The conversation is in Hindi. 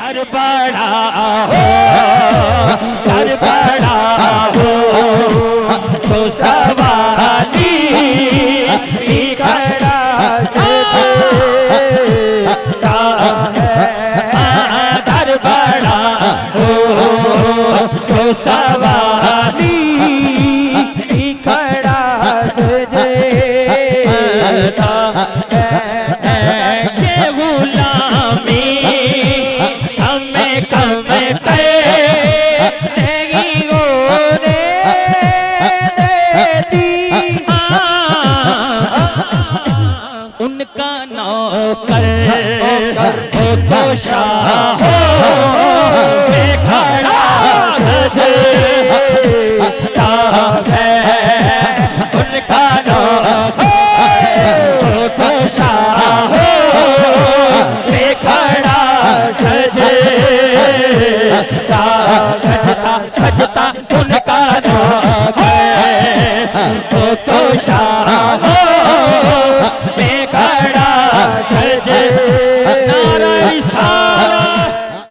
घर बड़ा हो, घर बड़ा हो तो सवाली खड़ा सजता है। घर बड़ा हो तो सवाली खड़ा सजता है। ये गुलामी हमें कम नहीं होने देती। उनका नौकर हो तो शाह हो खड़ा सजता है। उनका नौकर हो तो शाह हो खड़ा सजता सजता सजता उनका नौकर हो तो शाह